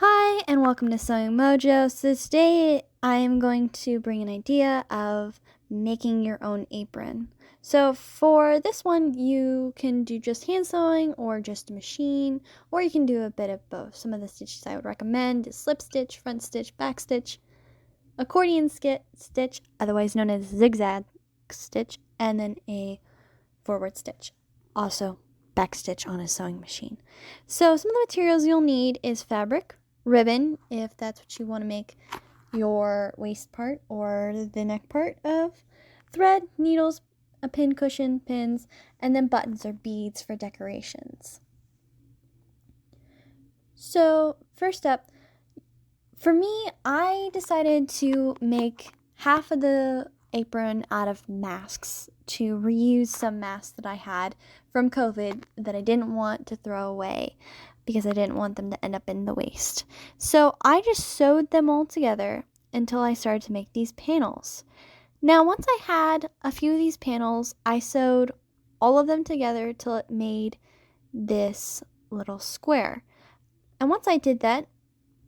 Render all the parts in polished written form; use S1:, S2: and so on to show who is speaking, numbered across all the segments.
S1: Hi, and welcome to Sewing Mojo. So today I am going to bring an idea of making your own apron. So for this one, you can do just hand sewing or just a machine, or you can do a bit of both. Some of the stitches I would recommend is slip stitch, front stitch, back stitch, accordion stitch, otherwise known as zigzag stitch, and then a forward stitch. Also, back stitch on a sewing machine. So some of the materials you'll need is fabric, ribbon, if that's what you want to make your waist part or the neck part of, thread, needles, a pin cushion, pins, and then buttons or beads for decorations. So first up, for me, I decided to make half of the apron out of masks to reuse some masks that I had from COVID that I didn't want to throw away because I didn't want them to end up in the waste. So I just sewed them all together until I started to make these panels. Now, once I had a few of these panels, I sewed all of them together till it made this little square. And once I did that,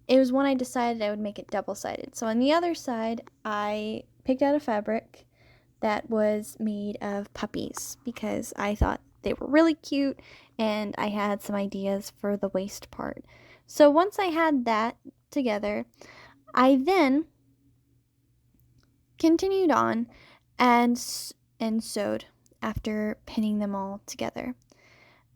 S1: it was when I decided I would make it double-sided. So on the other side, I picked out a fabric that was made of puppies because I thought they were really cute and I had some ideas for the waist part. So once I had that together, I then continued on and sewed after pinning them all together.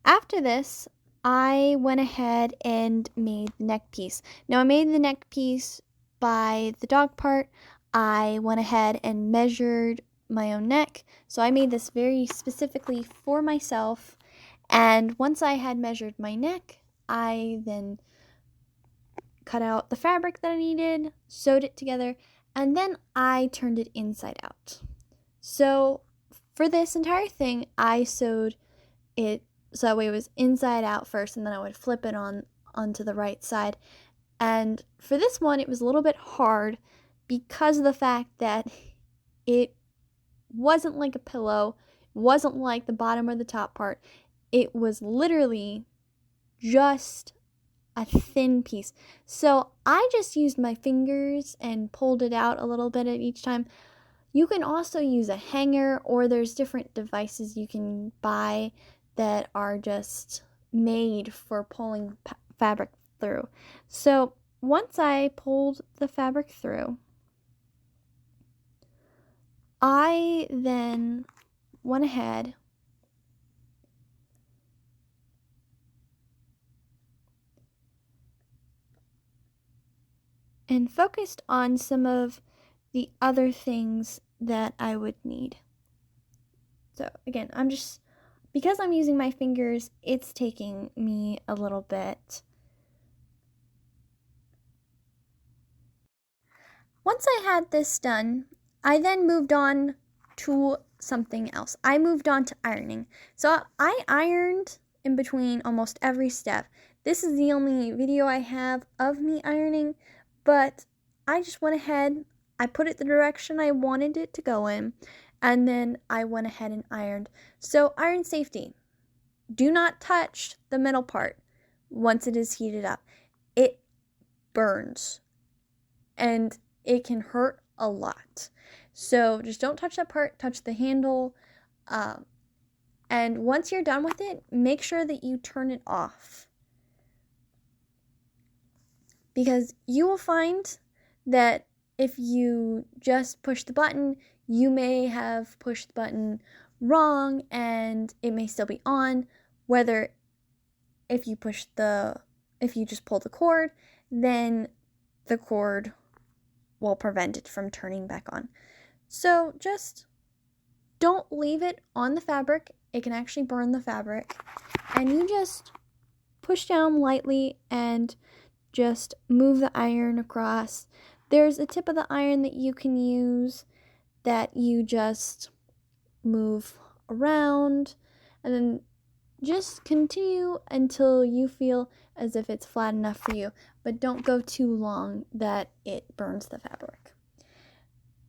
S1: After this, I went ahead and made the neck piece. Now I made the neck piece by the dog part. I went ahead and measured my own neck. So I made this very specifically for myself. And once I had measured my neck, I then cut out the fabric that I needed, sewed it together, and then I turned it inside out. So for this entire thing, I sewed it so that way it was inside out first, and then I would flip it onto the right side. And for this one, it was a little bit hard because of the fact that it wasn't like a pillow, it wasn't like the bottom or the top part. It was literally just a thin piece. So I just used my fingers and pulled it out a little bit at each time. You can also use a hanger, or there's different devices you can buy that are just made for pulling fabric through. So once I pulled the fabric through, I then went ahead and focused on some of the other things that I would need. So again, because I'm using my fingers, it's taking me a little bit. Once I had this done, I then moved on to something else. I moved on to ironing. So I ironed in between almost every step. This is the only video I have of me ironing, but I just went ahead, I put it the direction I wanted it to go in, and then I went ahead and ironed. So iron safety. Do not touch the middle part once it is heated up. It burns and it can hurt a lot. So just don't touch that part, touch the handle. And once you're done with it, make sure that you turn it off. Because you will find that if you just push the button, you may have pushed the button wrong and it may still be on. Whether if you just pull the cord, then the cord will prevent it from turning back on. So just don't leave it on the fabric. It can actually burn the fabric. And you just push down lightly and just move the iron across. There's a tip of the iron that you can use that you just move around, and then just continue until you feel as if it's flat enough for you, but don't go too long that it burns the fabric.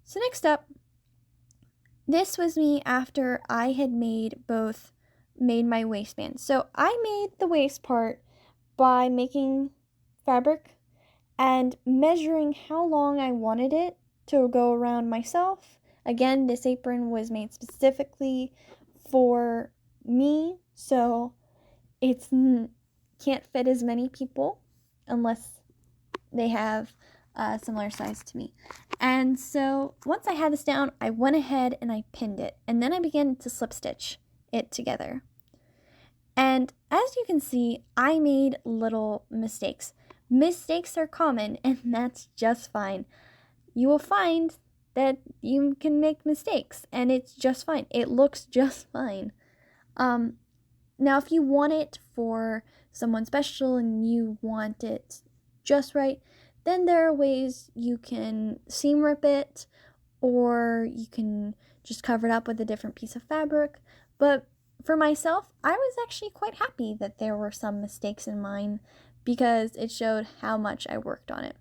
S1: So next up, this was me after I had made my waistband. So I made the waist part by making fabric and measuring how long I wanted it to go around myself. Again, this apron was made specifically for me, so it's can't fit as many people unless they have a similar size to me. And so once I had this down, I went ahead and I pinned it, and then I began to slip stitch it together. And as you can see, I made little mistakes. Mistakes are common, and that's just fine. You will find that you can make mistakes, and it's just fine. It looks just fine. Now, if you want it for someone special and you want it just right, then there are ways you can seam rip it, or you can just cover it up with a different piece of fabric. But for myself, I was actually quite happy that there were some mistakes in mine because it showed how much I worked on it.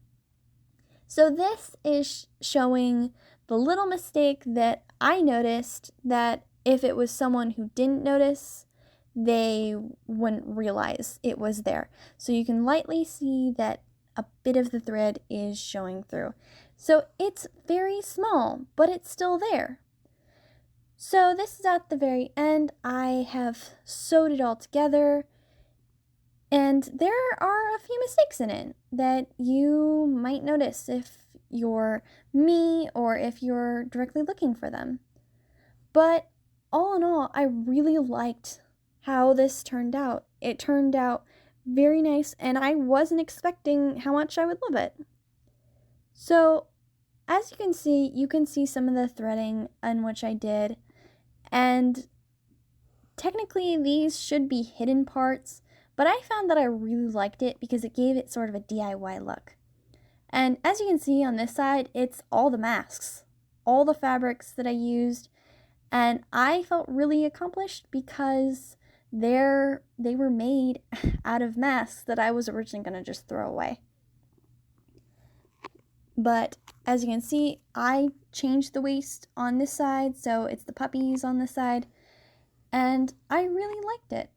S1: So this is showing the little mistake that I noticed that if it was someone who didn't notice, they wouldn't realize it was there. So you can lightly see that a bit of the thread is showing through. So it's very small, but it's still there. So this is at the very end. I have sewed it all together, and there are a few mistakes in it that you might notice if you're me or if you're directly looking for them. But all in all, I really liked how this turned out. It turned out very nice, and I wasn't expecting how much I would love it. So as you can see some of the threading on which I did, and technically these should be hidden parts, but I found that I really liked it because it gave it sort of a DIY look. And as you can see on this side, it's all the masks, all the fabrics that I used, and I felt really accomplished because they were made out of masks that I was originally going to just throw away. But as you can see, I changed the waist on this side, so it's the puppies on this side, and I really liked it.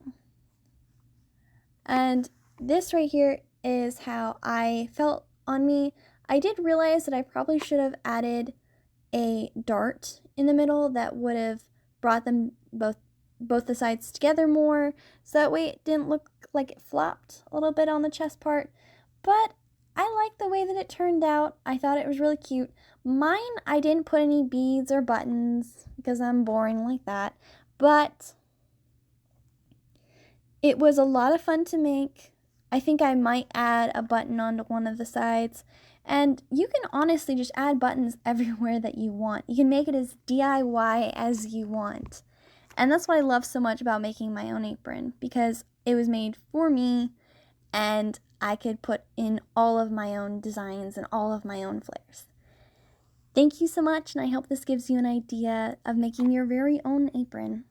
S1: And this right here is how I felt on me. I did realize that I probably should have added a dart in the middle that would have brought them both the sides together more, so that way it didn't look like it flopped a little bit on the chest part. But I like the way that it turned out. I thought it was really cute. Mine, I didn't put any beads or buttons because I'm boring like that, but it was a lot of fun to make. I think I might add a button onto one of the sides, and you can honestly just add buttons everywhere that you want. You can make it as DIY as you want. And that's what I love so much about making my own apron, because it was made for me and I could put in all of my own designs and all of my own flares. Thank you so much, and I hope this gives you an idea of making your very own apron.